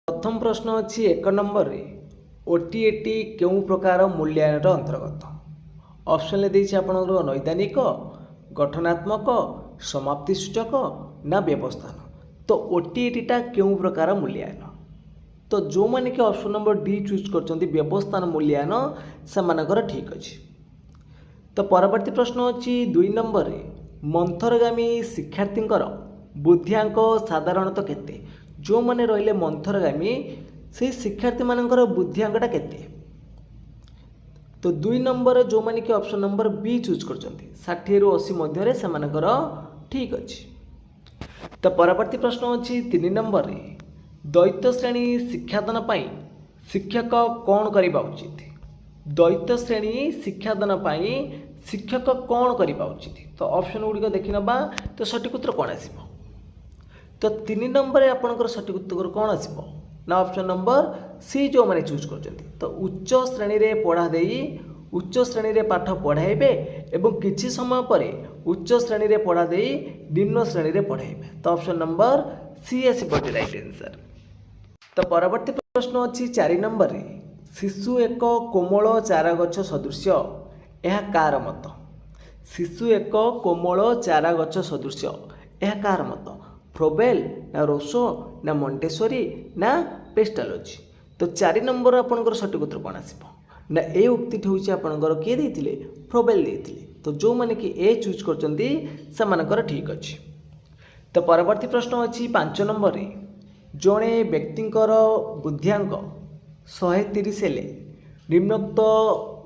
प्रथम प्रश्न अच्छी 1 नंबर रे ओटीएटी केउं प्रकार मूल्यांकन अंतर्गत ऑप्शन ले देछि आपनकर नैदानिक गठनात्मक समाप्ति सूचक ना व्यवस्थान। तो ओटीएटी टा केउं प्रकार मूल्यांकन तो जो माने कि ऑप्शन नंबर डी चूज करछन्ती व्यवस्थान मूल्यांकन से मानकर ठीक अछि। तो परवर्ती प्रश्न अच्छी 2 नंबर रे मंथरगामी शिक्षार्थींकर बुद्धिआंक साधारणतः केते जो माने रहिले मंथरगामी से शिक्षार्थी मानकर बुद्धिआंकटा केते। तो 2 नंबर जो माने कि ऑप्शन नंबर बी चूज करछन्ती 60 रु 80 मध्य से मानकर ठीक अछि। तो परवर्ती प्रश्न अच्छी 3 नंबर रे द्वैत श्रेणी शिक्षादान पाई शिक्षक कौन करबा उचित। द्वैत श्रेणी शिक्षादान पाई शिक्षक कौन करबा उचित। तो ऑप्शन गुड़िक देखि नबा तो सठिक उत्तर कौन आसीबो। तो 3 नंबर रे आपनकर सठिक उत्तर कौन आसीबो ना ऑप्शन नंबर सी जो माने चूज करछन्ती। तो उच्च श्रेणी रे पढ़ा देई उच्च श्रेणी रे पाठ पढ़ाइबे एवं किछि समय परे उच्च श्रेणी रे पढ़ा देई निम्न श्रेणी रे पढ़ाइबे। तो ऑप्शन नंबर सी आसीबो राइट आंसर। तो परवर्ती प्रश्न अछि 4 नंबर रे शिशु एक कोमल चारा गछ सदृश यह कार मत। शिशु एक कोमल चारा गछ सदृश यह कार मत फ्रोबेल ना रोसो ना मोंटेसोरी ना पेस्टालोजी। तो 4 नंबर आपनकर सठिक उत्तर कौन आसीबो ना ए उक्ति होउछि आपनकर के देथिले फ्रोबेल देथिले। तो जो माने कि ए चूज करचंती से मानकर ठीक अछि। तो परवर्ती प्रश्न अछि 5 नंबर रे जणे व्यक्तिंकर बुद्धिआंक 130 हेले निम्नोक्त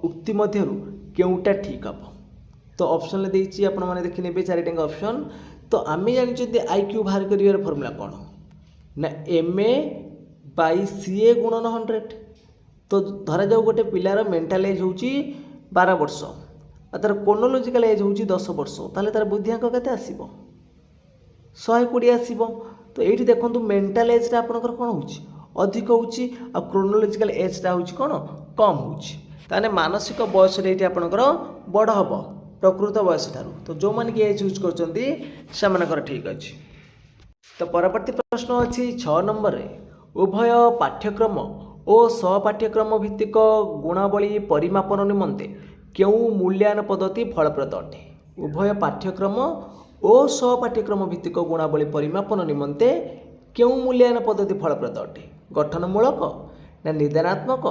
उक्ति मध्यरु केउटा ठीक हबो। तो ऑप्शन ले देछि आपण माने देखि नेबे 4 ऑप्शन। तो आमे जानि आईक्यू बाहर करिवार फॉर्मूला कौन ना MA बाई CA गुणन 100। तो धरा जाऊ गोटे पिलार मेंटाल एज होची 12 वर्ष आ तार क्रोनोलॉजिकल एज होची 10 वर्ष ताले तार बुद्धिआंक केते आसीबो 120 आसीबो। तो एठी देखंतु मेंटाल एज रा आपनकर कोन होची अधिक होची आ क्रोनोलॉजिकल एज रा होची कोन कम होची ताने मानसिक बयस रे एठी आपनकर बड़ हबो प्रकृत बयस ठारू। तो जो माने कि ए चूज करचंती से मानकर ठीक अछि। तो परवर्ती प्रश्न अछि 6 नंबर रे उभय पाठ्यक्रम और सहपाठ्यक्रम भित्तिक गुणावली परिमापन निमंते केउ मूल्यांकन पद्धति फलप्रद अटे। उभय पाठ्यक्रम और सहपाठ्यक्रम भित्तिक गुणावली परिमापन निमंते केउ मूल्यांकन पद्धति फलप्रद अटे गठनमूलक ना निदानात्मक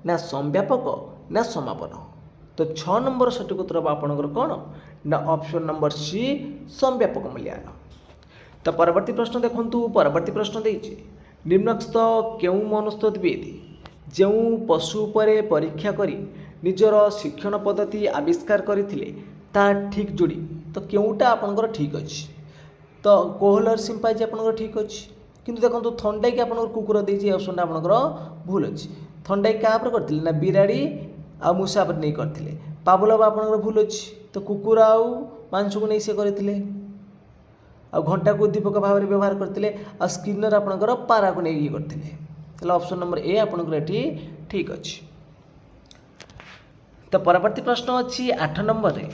ना संव्यापक ना समापन। तो 6 नंबर सठिक उत्तर आपनकर कौन ना ऑप्शन नंबर सी संव्यापक मूल्यांकन। तो परवर्ती प्रश्न देखंतु परवर्ती प्रश्न देछि निम्नलिखित केउ मनस्तत्वविद जो पशु उपरे परीक्षा करी निजर शिक्षण पद्धति आविष्कार करथिले ता ठीक जोड़ी। तो केउटा आपनकर ठीक अछि। तो कोहलर सिंपाजी आपनकर ठीक अछि किंतु देखंतु थंडाई के आपनकर कुकुर देछि ऑप्शन आपनकर भूल अछि। थंडाई का पर करथिले ना बिराड़ी आ मूषा पर नहीं करथिले पावलव आपनकर भूल अछि। तो कुकुर आ मांस को नहीं से करथिले आ घंटा को दीपक भाव में व्यवहार करथिले आ स्किनर आपनकर पारा को नहीं करथिले। तले ऑप्शन नंबर ए आपनकर एठी ठीक अछि। तो परवर्ती प्रश्न अछि 8 नंबर रे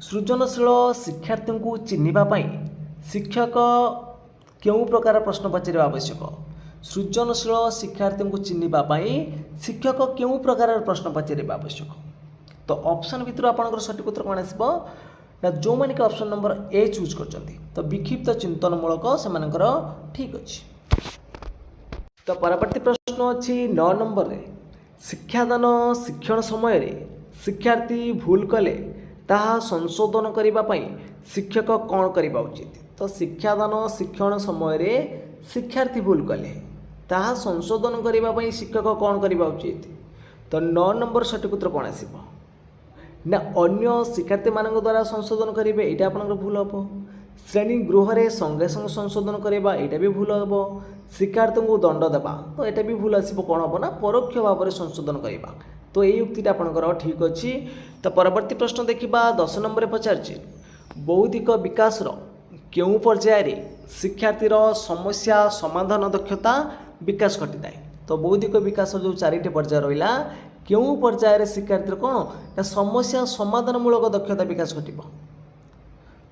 सृजनशील शिक्षार्थी को चिन्हिबा पई शिक्षक केउ प्रकार प्रश्न पचारिबा आवश्यक। सृजनशील शिक्षार्थी को चिन्हिबा पई शिक्षक केउ प्रकार प्रश्न पचारिबा आवश्यक। तो ऑप्शन भितर आपनकर सठिक उत्तर कोन आसीबो ना जो माने कि ऑप्शन नंबर ए चूज करचंती। तो विक्षिप्त चिंतनमूलक से मानकर ठीक अछि। तो परवर्ती प्रश्न अछि 9 नंबर रे शिक्षादान शिक्षण समय रे शिक्षार्थी भूल कले ताहा संशोधन करिबा पई शिक्षक कौन करिबा उचित। तो शिक्षादान शिक्षण समय रे शिक्षार्थी भूल कले ताहा संशोधन करिबा पई शिक्षक कौन करिबा उचित। तो 9 नंबर सठिक उत्तर कौन आसीबो ना अन्य शिक्षार्थी मानक द्वारा संशोधन करेंगे यहाँ आपंकर भूल हम। श्रेणी गृह रे संगे संगे संशोधन करवा यहाँ भी भूल हम। शिक्षार्थी को दंड देवा तो यहाँ भी भूल आसो कौन हम ना परोक्ष भाव में संशोधन करवा। तो ये युक्तिटा आपंकर ठीक अच्छी। तो परवर्ती प्रश्न देखा 10 नंबर पचार बौद्धिक विकास केउं पर्यायर शिक्षार्थीर समस्या समाधान दक्षता विकास घटी थाए। तो बौद्धिक विकास जो 4टी पर्याय रहा केउं पर्यायर शिक्षार्थी कौन ना समस्या समाधानमूलक दक्षता विकास घटिबो।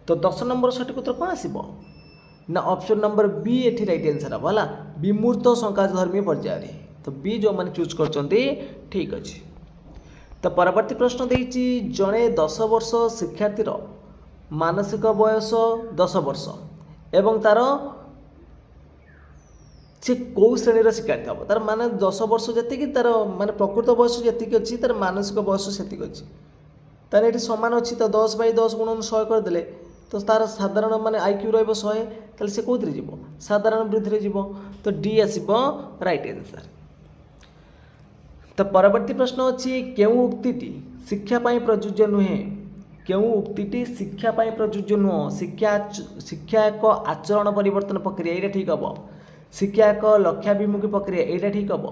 तो 10 नंबर सठिक उत्तर कौन आसीबो ना ऑप्शन नंबर बी एठी राइट आंसर हला विमूर्त संकाधर्मी पर्याय। तो बी जो मैंने चूज कर ठीक अच्छे। तो परवर्ती प्रश्न देती जड़े 10 वर्ष शिक्षार्थीर मानसिक बयस 10 वर्ष एवं तार से कौ श्रेणी शिक्षार्थी हम तार मान 10 वर्ष जी तार माने प्रकृत बयस जी अच्छी तार मानसिक बयस से अच्छी तार ये सामान अच्छी तो 10 बाई 10 गुण 100 करदे तो तार साधारण माने आईक्यू रही 100 ताले से कौन जीव साधारण वृद्धि जीव। तो डी आसब राइट आंसर। तो परवर्ती प्रश्न अच्छी केउ उक्ति शिक्षापाई प्रযোज्य नुहे केउ उक्ति शिक्षापाई प्रযোज्य नुह शिक्षा एक आचरण परिवर्तन प्रक्रिया ये ठीक हम शिक्षा एक लक्ष्याभिमुखी प्रक्रिया यहाँ ठीक हम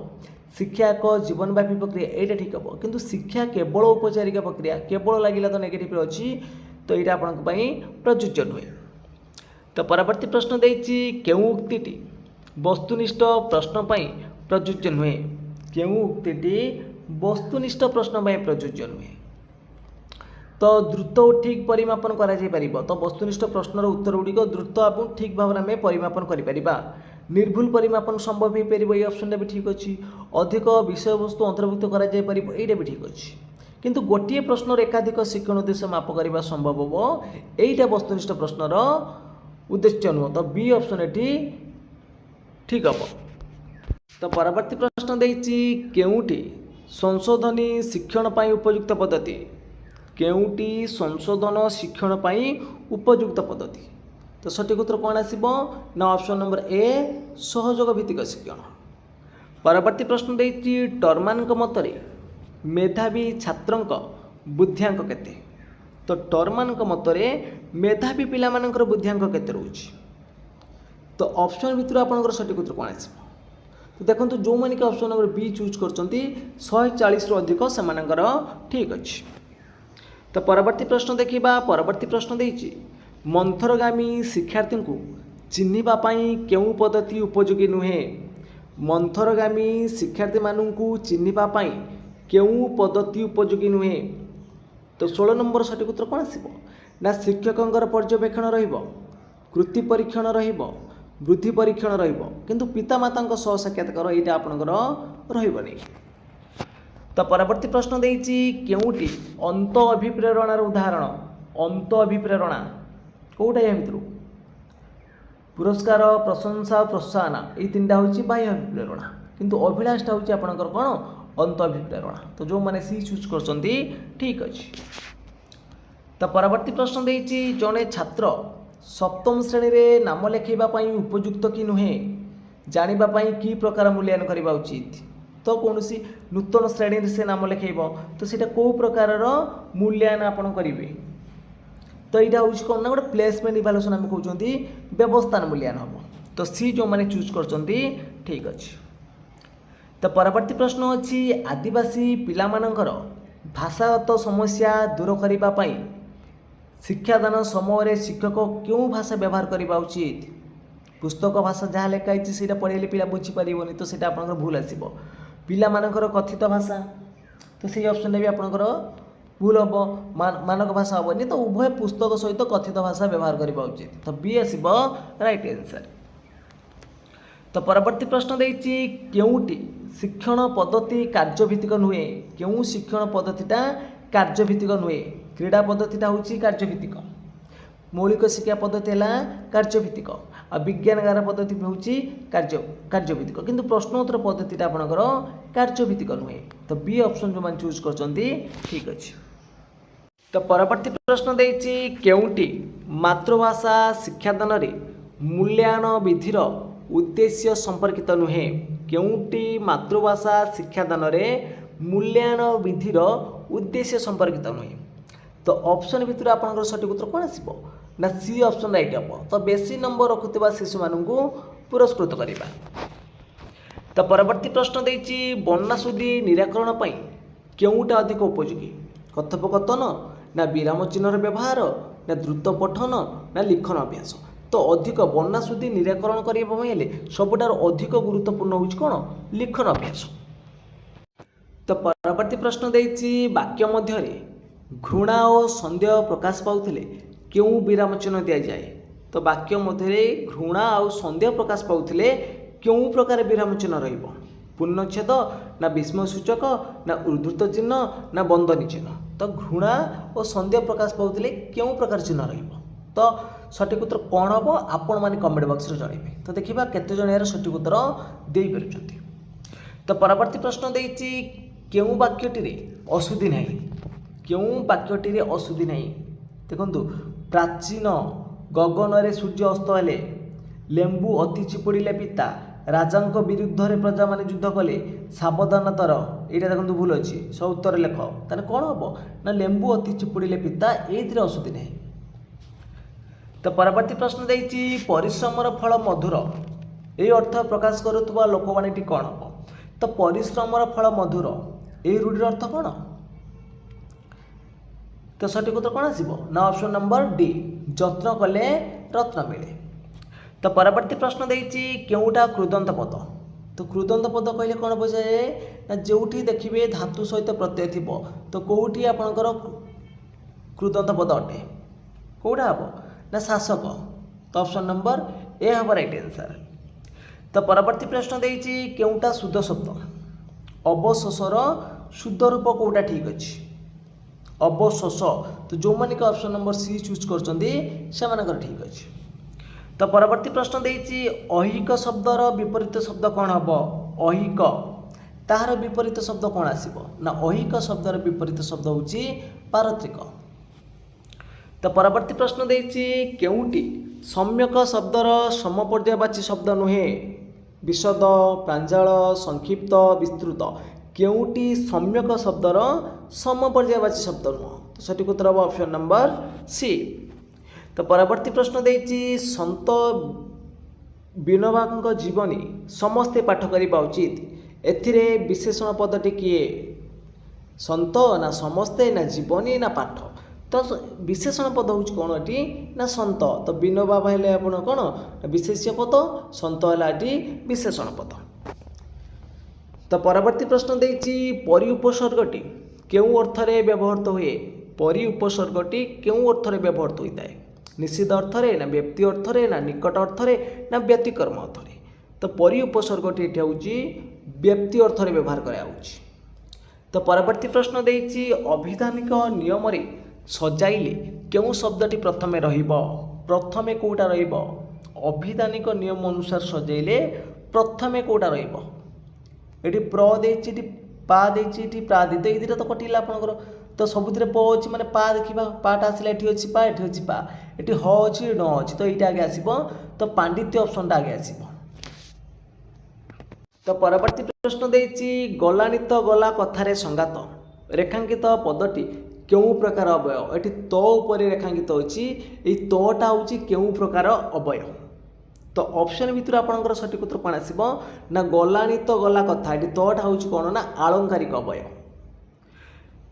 शिक्षा एक जीवनव्यापी प्रक्रिया यहाँ ठीक हम किंतु शिक्षा केवल औपचारिक प्रक्रिया केवल लगे तो नेगेटिव अच्छी तो यहाँ आपण प्रযোज्य नुहे। तो परवर्ती प्रश्न देती केउ उक्ति वस्तुनिष्ठ प्रश्न प्रযোज्य नुहे केउ उक्ति वस्तुनिष्ठ प्रश्न प्रযোज्य नुहे। तो द्रुत और ठीक परिमापन करा जाय परिबो तो वस्तुनिष्ठ प्रश्नर उत्तर गुड़िक द्रुत और ठीक भाव में परिमापन करिपरिबा निर्भुल परिमापन संभव हो पार ये ऑप्शन भी ठीक अच्छी अधिक विषय वस्तु अंतर्भुक्त करा जाय परिबो एटा भी ठीक अच्छी किंतु गोटे प्रश्नर एकाधिक शिक्षण उद्देश्य माप करने संभव हम यहीटा वस्तुनिष्ठ प्रश्नर उद्देश्य नुह। तो बी ऑप्शन ये ठीक हम। तो परवर्ती प्रश्न देती केउटी संशोधनी शिक्षण पाई उपयुक्त पद्धति केउटी संशोधन शिक्षण पाई उपयुक्त पद्धति। तो सठिक उत्तर कौन आसब ना ऑप्शन नंबर ए सहयोग भित्तिक शिक्षण। परवर्ती प्रश्न देती टर्मान मतरे मेधावी छात्रंक बुद्धियांक केते। तो टर्मान मतरे मेधावी पिला मानकर बुद्धियांक केते रहउछि। तो ऑप्शन भितर आपनकर सठिक उत्तर कौन आसब तो देखो जो मैंने ऑप्शन नंबर बी चूज कर 140 अधिक से ठीक अच्छे। तो परवर्ती प्रश्न देखा परवर्ती प्रश्न देती मंथरगामी शिक्षार्थी को चिन्हवाई केउ पद्धति उपयोगी नुहे मंथरगामी शिक्षार्थी मानू चिन्हवाई केउ पद्धति उपयोगी नुहे। तो 16 नंबर सठिक उत्तर कौन आसब ना शिक्षकों पर्यवेक्षण कृति परीक्षण वृद्धि परीक्षण किंतु पितामाता सह साक्षात्कार यहाँ आपंकर रही। तो परवर्ती प्रश्न देती केउटी अंत अभिप्रेरणार उदाहरण अंत अभिप्रेरणा कौटा या भितर पुरस्कार प्रशंसा प्रोत्साहन ये 3टा हूँ बाह्य अभिप्रेरणा किंतु अभिलाषा हूँ आपंकर कौन अंत अभिप्रेरणा। तो जो मैंने सी चूज कर ठीक अच्छे। तो परवर्ती प्रश्न देती जड़े छात्र सप्तम श्रेणी रे नाम लिखाइवाई उपयुक्त कि नुहे जानापी कि प्रकार मूल्यांकन करने उचित। तो कौन सी नूतन श्रेणी से नाम लिखाइब तो सीटा कौ प्रकार मूल्यांकन आपड़ करेंगे तो यहाँ हूँ कौन ना गोटे प्लेसमेंट इवालुएसन आम कहते व्यवस्थान मूल्यांकन हम। तो सी जो मैंने चूज कर ठीक अच्छे। तो परवर्ती प्रश्न अच्छी आदिवासी पिलामानंकर भाषागत समस्या दूर करने शिक्षादान समय शिक्षक क्यों भाषा व्यवहार करने उचित पुस्तक भाषा जहाँ लिखाई से पढ़े पिला बुझीपारे तो सीटा आप भूल आसब पिला मानकर कथित भाषा तो सही ऑप्शन भी आपंकर भूल हम मानक भाषा हेनी तो उभय पुस्तक सहित कथित भाषा व्यवहार करने उचित। तो बी आसब राइट आंसर। तो परवर्ती प्रश्न देती केउटी शिक्षण पद्धति कार्यभित्तिक नुहे केउ शिक्षण पद्धतिटा कार्यभित्तिक नुहे क्रीड़ा पद्धतिटा हूँ कार्यभित्तिक मौलिक शिक्षा पद्धति है कार्यभित्तिक आ विज्ञानगार पद्धति हूँ कार्यभित्तिक किंतु प्रश्नोत्तर पद्धतिटा आपंकर कार्यभित्तिक नुहे। तो बी ऑप्शन जो मैंने चूज कर ठीक अच्छे। तो परवर्ती प्रश्न देती केउटी मातृभाषा शिक्षादान मूल्यांकन विधिर उद्देश्य संपर्कित नुहे केउटी मातृभाषा शिक्षादान मूल्यांकन विधिर उद्देश्य संपर्कित नुहे। तो ऑप्शन भितर आपंकर सठिक उत्तर कौन आसब ना सी ऑप्शन राइट हम। तो बेसी नंबर रखुवा शिशु मानू पुरस्कृत करवा। तो परवर्ती प्रश्न देती बन्नासुदी निराकरण पर केउटा अधिक उपयोगी कथोपकथन ना विराम चिन्हर व्यवहार ना द्रुत पठन ना लिखन अभ्यास। तो अधिक बन्नासुदी निराकरण करने सबुठार अधिक गुरुत्वपूर्ण हूँ कौन लिखन अभ्यास। तो परवर्ती प्रश्न देती वाक्य मध्य घृणा और सन्देह प्रकाश पाउथिले क्यों विराम चिन्ह दि जाए। तो वाक्य मध्य घृणा और सन्देह प्रकाश पाउथिले क्यों प्रकार विराम चिन्ह रहिबो पूर्णच्छेद ना विस्मयसूचक ना उद्धृत चिन्ह ना बंदनी चिन्ह तो घृणा और संदेह प्रकाश पाउथिले क्यों प्रकार चिन्ह रहिबो तो सठिक उत्तर कौन हम आपण मैंने कमेंट बॉक्स रे जणाइबे तो देखिबा केते जण यार सठिक उत्तर देई परछंती। तो परवर्ती प्रश्न देइछि केउं वाक्यटी रे अशुद्धि नाही केउं वाक्यटी रे अशुद्धि नाही देखंतु प्राचीन गगन रे सूर्य अस्त हेले लेंबू अति चिपुड़िले पिता राजांक विरुद्ध रे प्रजा माने युद्ध कले सावधानतार एटा देखंतु भूल अछि सब उत्तर लेख ताने कोन हबो ना लेंबू अति चिपुड़िले पिता एथिरे अशुद्धि नाही। तो परवर्ती प्रश्न देइछि परिश्रमर फल मधुर ए अर्थ प्रकाश करुवा लोकवाणीटी कौन हम तो परिश्रमर फल मधुर ए रूढ़िर अर्थ कौन तो सठिक उत्तर कौन आसिबो ना ऑप्शन नंबर डी जत्न कले रत्न मिले। तो परवर्ती प्रश्न देइछि केउटा कृदंत पद तो कृदंत पद कहले कौन बुझाए ना जोठी देखिबे धातु सहित प्रत्यय थिबो तो कोउठी आपनकर कृदंत पद अटे कोउटा हबो ना शासक तो ऑप्शन नंबर ए हम राइट आंसर। तो परवर्ती प्रश्न देइछि केउटा शुद्ध शब्द अवशोषर शुद्ध रूप कोउटा ठीक अछि अवशोष तो जो मानिक ऑप्शन नंबर सी चूज करछंदी से मानकर ठीक अछि। तो परवर्ती प्रश्न देइछि अहिक शब्दर विपरीत शब्द कौन हबो अहिक तार विपरीत शब्द कौन आसीबो ना अहिक शब्दर विपरीत शब्द होछि पारत्रिक। तो परवर्ती प्रश्न देइछि केउटी सम्यक शब्दर समपर्यायवाची शब्द नुहे विशद प्रांजल संक्षिप्त विस्तृत केउटी सम्यक शब्दर समपर्यायवाची शब्द नुह तो सठिक उत्तर हम ऑप्शन नंबर सी। तो परवर्ती प्रश्न देइछि संत विनोबांक जीवनी समस्ते पाठ करिबा उचित एथिरे विशेषण पदटी किए संत ना समस्ते ना जीवनी ना पाठ तो विशेषण पद हूँ कौन एटी ना संत तो विनोबा हेले आपण कौन विशेष्य पद संत है विशेषण पद। तो परवर्ती प्रश्न देइछि परि उपसर्गटी केउं अर्थरे व्यवहृत हुए परि उपसर्गटी केउं अर्थरे व्यवहृत होता है निषिद्ध अर्थरे ना व्यक्ति अर्थरे ना निकट अर्थरे ना व्यतिकर्म अर्थरे तो परि उपसर्गटी एठी होउछि व्यक्ति अर्थरे व्यवहार करा होउछि। तो परवर्ती प्रश्न देइछि अभिधानिक नियम रे सजाइले केउं शब्दटी प्रथमे रहिबो प्रथमे कोउटा रहिबो अभिधानिक नियम अनुसार सजाइले प्रथमे कोउटा रहिबो एटी प्र देइछि एटी पा देइछि एटी प्रा दे तो एदिरा तो कटिला आपनकर तो सबुथिरे प अछि माने पा देखिबा पाटा आसिला एठी अछि पा एठी अछि पा एठी ह अछि न अछि तो एटा आगे आसीबो तो पांडित्य ऑप्शन टा आगे आसीबो। तो परवर्ती प्रश्न देइछि गलानी तो गला कथारे संगात रेखांकित पदटी केउं प्रकार अवय एठी तो ऊपर रेखांकित अछि एई तोटा होछि केउं प्रकार अवय तो ऑप्शन भितर आपनकर सठिक उत्तर कोन आसीबो ना गलानी तो गला कथा एठी तोटा होछि कोन ना आलंकारिक अवय।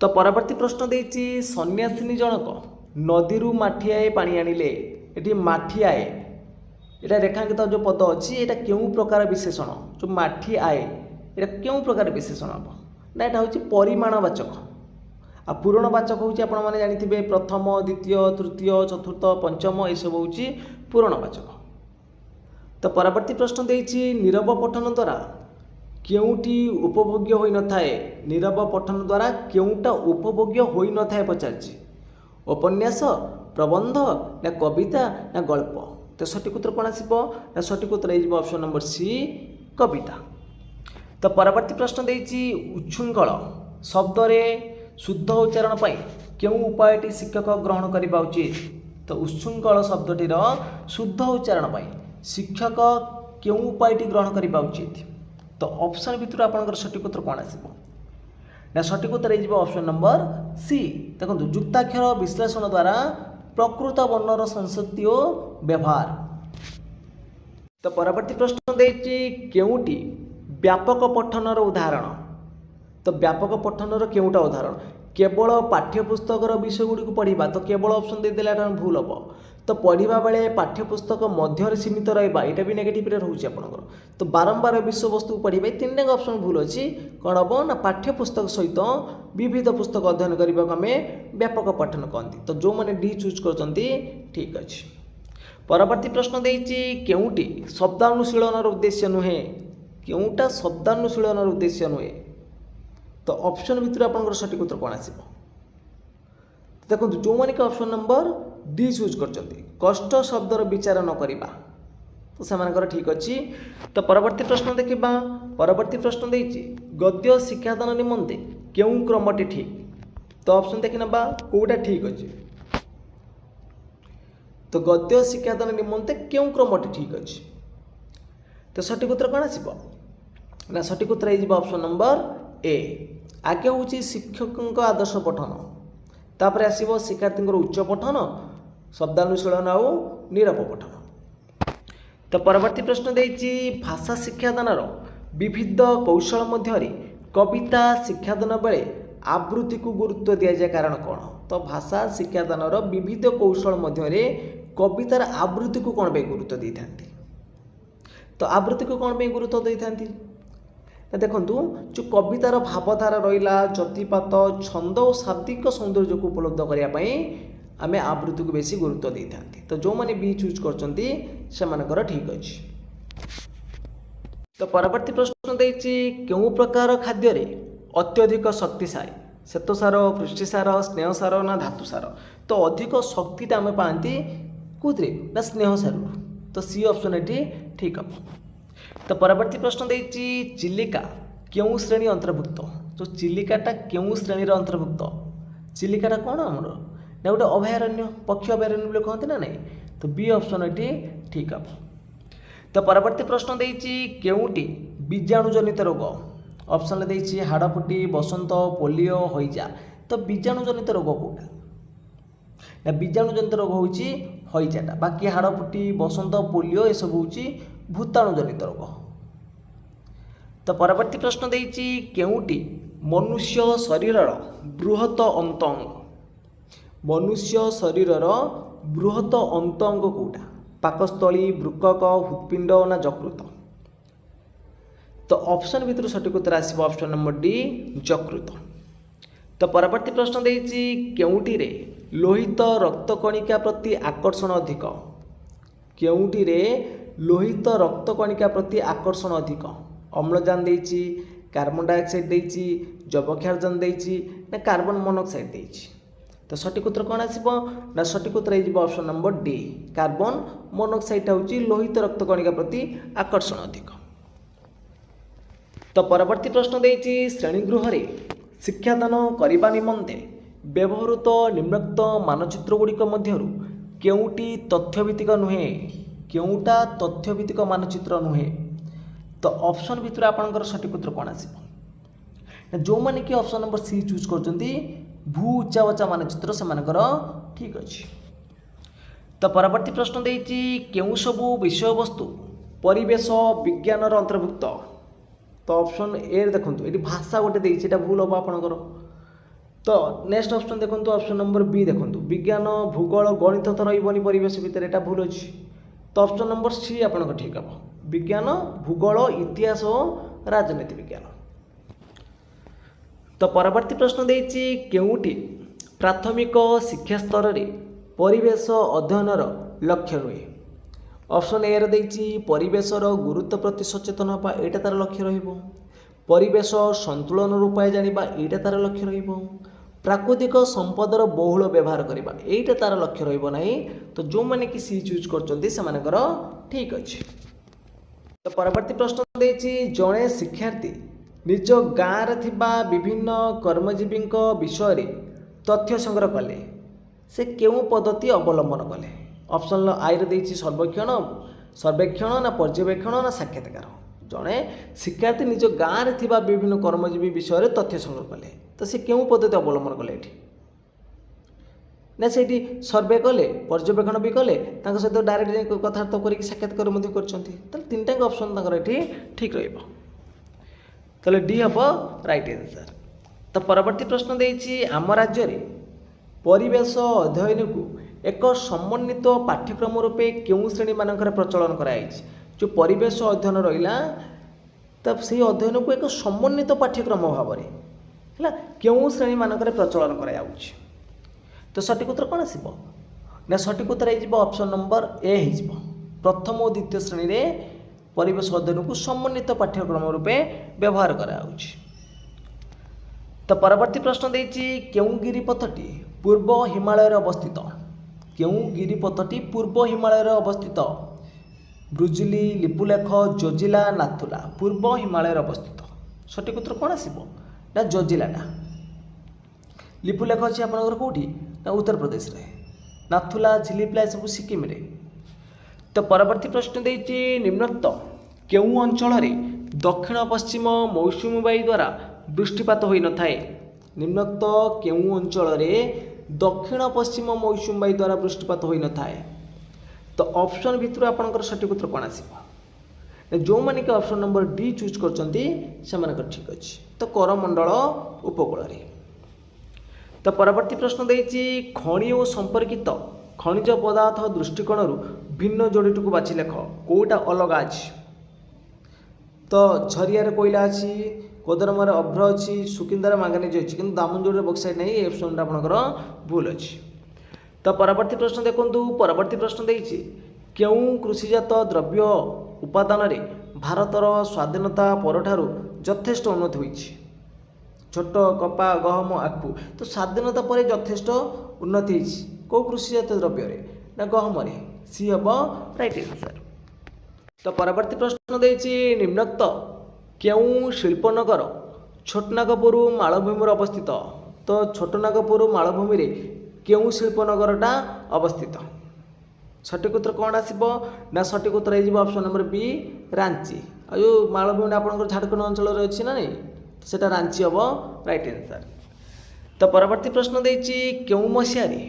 तो परवर्ती प्रश्न देइछि सन्यासिनी जनक नदीरू माठियाए पानी आनिले एठी माठियाए एटा रेखांकित जो पद अछि एटा केउं प्रकार विशेषण जो माठी आए एटा केउं प्रकार विशेषण हबो ना एटा होछि परिमाणवाचक आ पूरणवाचक होछि आपण माने जानिथिबे प्रथम द्वितीय तृतीय चतुर्थ पंचम ए सब होछि पूरणवाचक। तो परवर्ती प्रश्न देइछि नीरव पठन द्वारा केउटी उपभोग्य होई नथाए नीरव पठन द्वारा केउटा उपभोग्य होई नथाए पचारछि उपन्यास प्रबंध ना कविता ना गल्प तो सठिक उत्तर कोन आसीबो ना सठिक उत्तर आइबो ऑप्शन नंबर सी कविता। तो परवर्ती प्रश्न देइछि उच्छृंखल शब्द रे शुद्ध उच्चारण पाई केउं उपायटी शिक्षक ग्रहण करिबा उचित तो उच्छृंखल शब्दटीर शुद्ध उच्चारण पाई शिक्षक केउं उपायटी ग्रहण करिबा उचित तो ऑप्शन भितर आपनकर सठिक उत्तर कोन आसीबो ना सठिक उत्तर आइबो ऑप्शन नंबर सी। देखंतु जुक्ताक्षर विश्लेषण द्वारा प्रकृत वर्णर संसत्ति और व्यवहार। तो परवर्ती प्रश्न देइछि केउटी व्यापक पठनर उदाहरण तो व्यापक पठनर केउटा उदाहरण केवल पाठ्यपुस्तकर विषय गुडी को पढ़िबा तो केवल ऑप्शन दे देला एटा भूल हबो तो पढ़िबा बेले पाठ्यपुस्तक मध्य सीमित रहिबा एटा भी नेगेटिव रे रहउछि आपनकर तो बारंबार विषय वस्तु पढ़िबा तीन टाक ऑप्शन भूल अछि कोन हबो ना पाठ्यपुस्तक सहित विविध पुस्तक अध्ययन करबा हमें व्यापक पठन कहंती तो जो माने डी चूज करचंती ठीक अछि। परवर्ती प्रश्न देइछि केउटी शब्दानुशीलनर उद्देश्य नुहे केउटा शब्दानुशीलनर उद्देश्य नुहे तो ऑप्शन भितर आपनकर सठिक उत्तर कोन आसीबो देखो जो माने के ऑप्शन नंबर डी चूज करचंती कष्ट शब्दर विचार न करिबा तो सेमानकर ठीक अछि। तो परवर्ती प्रश्न देखिबा परवर्ती प्रश्न देइछि गद्य शिक्षादान निमंते केउ क्रमटी ठीक तो ऑप्शन देखि नबा कोउटा ठीक अछि तो गद्य शिक्षादान निमंते केउ क्रमटी ठीक अछि तो सठिक उत्तर कोन आसीबो ना सठिक उत्तर हे जिबा ऑप्शन नंबर ए आगे होछि शिक्षकक आदर्श पठन तापर आसीबो शिक्षार्थी उच्च पठन शब्दानुशीलन आउ नीरव पठन। तो परवर्ती प्रश्न देइछि भाषा शिक्षादानर विविध कौशल मध्यरे कविता शिक्षादान बेले आवृत्ति को गुरुत्व दिया जाए कारण कौन तो भाषा शिक्षादानर विविध कौशल मध्यरे कवितार आवृत्ति को कौन पे गुरुत्व दे थांती तो आवृत्ति को कौन पे गुरुत्व दे थांती देखु जो कवितार भावधारा रहा जतिपात छंद और शाब्दिक सौंदर्य को उपलब्ध करने आम आवृत्ति को बेसी गुरुत्व दे था तो जो मैंने बी चूज कर ठीक अच्छे। तो परवर्ती प्रश्न देइछि केउ प्रकार खाद्य अत्यधिक शक्तिशाली श्वेतसार पृष्टिसार स्नेहसार ना धातुसार तो अधिक शक्तिटा आम पाती कौन ना स्नेहसार तो सी ऑप्शन ये ठीक हम। तो परवर्ती प्रश्न देइछि चिलिका केउ श्रेणी अंतर्भुक्त तो चिलिकाटा केउ श्रेणी अंतर्भुक्त चिलिकाटा कौन आमर ना गोटे अभयारण्य पक्षी अभयारण्य बोले कहते ना नहीं तो बी ऑप्शन ये ठीक हम। तो परवर्ती प्रश्न देइछि केउटी बीजाणुजनित रोग ऑप्शन देइछि हाड़फुटी बसंत पोलियो हईजा तो बीजाणुजनित रोग कौटा ना बीजाणुजनित रोग होउछि हईजाटा बाकी हाड़फुटी बसंत पोलियो ये सब होउछि भूताणुजनित रोग। तो परवर्ती प्रश्न देइछि केउटी मनुष्य शरीरर बृहत अंतअंग मनुष्य शरीरर बृहत अंतअंग कौटा पाकस्थली बृकक हृत्पिंड ना यकृत तो ऑप्शन भितर सठिक उत्तर आसीबो ऑप्शन नंबर डी यकृत। तो परवर्ती प्रश्न देइछि केउटी रे लोहित रक्त कणिका प्रति आकर्षण अधिक केउटी रे लोहित रक्त कणिका प्रति आकर्षण अधिक अम्लजान देइछि कार्बन डाइऑक्साइड देइछि जबक्षारजान देइछि ना कार्बन मोनोक्साइड देइछि तो सठिक उत्तर कौन आसीबो ना सठिक उत्तर हो option number D carbon monoxide होउछि लोहित रक्त कणिका प्रति आकर्षण अधिक। तो परवर्ती प्रश्न देइछि श्रेणीगृह रे शिक्षादान करबा निमंते व्यवहृत निम्नोक्त मानचित्र गुड़िक मध्यरु केउटी तथ्यभित्तिक नुहे केउटा तथ्यभित्तिक मानचित्र नुहे तो ऑप्शन भितर आपनकर सठिक उत्तर कौन आसीबो जो माने कि ऑप्शन नंबर सी चूज करजंती भू उच्चा बच्चा मानचित्र से ठीक अच्छे। तो परवर्ती प्रश्न देइछि केउ सबु विषय वस्तु परिवेश विज्ञान अंतर्भुक्त तो ऑप्शन ए देखो ये भाषा गोटे देइछि एटा भूल हम आपनकर तो नेक्स्ट ऑप्शन देखो ऑप्शन नंबर बी देखो विज्ञान भूगोल गणित तो रही परिवेश भितर एटा भूल अच्छी तो ऑप्शन नंबर सी आपन ठीक हम विज्ञान भूगोल इतिहास और राजनीति विज्ञान। तो परवर्ती प्रश्न देइछि केउटी प्राथमिक शिक्षा स्तर रे परिवेश अध्ययनर लक्ष्य नुहे ऑप्शन ए रे देइछि परिवेशर गुरुत्व प्रति सचेतन होगा एटा तार लक्ष्य रहिबो परिवेश संतुलन उपाय जानिबा एटा तार लक्ष्य रहिबो प्राकृतिक संपदर बहुल व्यवहार करबा एटा तार लक्ष्य रहिबो नाही तो जो माने कि सी चूज करचंदी से मानकर ठीक अछि। तो परवर्ती प्रश्न देइछि जणे शिक्षार्थी निज गाँव रे थिबा विभिन्न कर्मजीवी विषय रे तथ्य संग्रह कले से केउ पद्धति अवलंबन कले ऑप्शन आई रे देइछि सर्वेक्षण ना पर्यवेक्षण ना साक्षात्कार जड़े शिक्षार्थी निज गाँव रे थिबा विभिन्न कर्मजीवी विषय रे तथ्य संग्रह कले तो से केउ पद्धति अवलंबन कले एठी ना सेठी सर्वे कले पर्यवेक्षण भी कले तांको सहित डायरेक्ट कथार्थ करिक साक्षात्कार मध्ये करछंती त तीनटा ऑप्शन तांकर एठी ठीक रहइबो तो डी हम राइट आंसर। तो परवर्ती प्रश्न देइछि आम राज्य रे परिवेश अध्ययन को एक समन्वित पाठ्यक्रम रूपे केउ श्रेणी मानकर प्रचलन कराइछि जो परिवेश अध्ययन रहिला तब से अध्ययन को एक समन्वित पाठ्यक्रम भाव में है केउ श्रेणी मानकर प्रचलन कराइछि तो सठिक उत्तर कौन आसीबो ना सठिक उत्तर हो ऑप्शन नंबर ए हो प्रथम और द्वितीय श्रेणी में परिवेश अध्ययन को समन्वित पाठ्यक्रम रूपे व्यवहार कराउछि। तो परवर्ती प्रश्न देछि केउं गिरिपथटी पूर्व हिमालय अवस्थित केउं गिरिपथटी पूर्व हिमालय अवस्थित ब्रुजिली लिपुलेख जोजिला नाथुला पूर्व हिमालय अवस्थित सठिक उत्तर कौन आसो ना जोजिलाटा लिपुलेख अच्छी आपंकर कौटी ना उत्तर प्रदेश रे नाथुला झिलिप्ला सब सिक्किम रे। तो परवर्ती प्रश्न देछि निम्नोक्त केउं अंचल दक्षिण पश्चिम मौसुमी वायु द्वारा वृष्टिपात होई न थाए निम्नोक्त केउं अंचल दक्षिण पश्चिम मौसुमी वायु द्वारा वृष्टिपात होई न थाए। तो ऑप्शन भितर आपंकर सठिक उत्तर कौन आसो जो माने कि ऑप्शन नंबर डी चूज करछंती सेमानकर ठीक अछि। तो करमंडल उपकूल रे। तो परवर्ती प्रश्न देछि खनि और संपर्कित खनिज पदार्थ दृष्टिकोण भिन्न जोड़ीटी को बाछि लेख कोटा अलग अछि। तो झरियार कोयला अच्छी कोदरमार अभ्र अच्छी सुकिंदार मांगानीज अच्छी कि दामनजोड़ बक्साइट नहीं ऑप्शन आपंकर भूल अच्छी। तो परवर्ती प्रश्न देखो परवर्ती प्रश्न देछि केउं कृषिजात द्रव्य उपादान रे भारतर स्वाधीनता परठारु यथेष्ट उन्नति होइछि छोट कपा गहम आखु। तो स्वाधीनता पर यथेष्ट उन्नति होइछि को कृषिजात द्रव्य रे ना गहम रे सी हम राइट आंसर। तो परवर्ती प्रश्न देछि निम्नोक्त केउं शिल्पनगर छोटनागपुर मालभूमि अवस्थित। तो छोटनागपुर मालभूमि रे केउं शिल्पनगरटा अवस्थित सठिक उत्तर कौन आसो ना सठिक उत्तर हो ऑप्शन नंबर बी रांची आ जो मालभूमि आपंकर झारखंड अंचल अच्छी ना नहीं सेटा रांची हम राइट आंसर। तो परवर्ती प्रश्न देछि केउं मसीहारे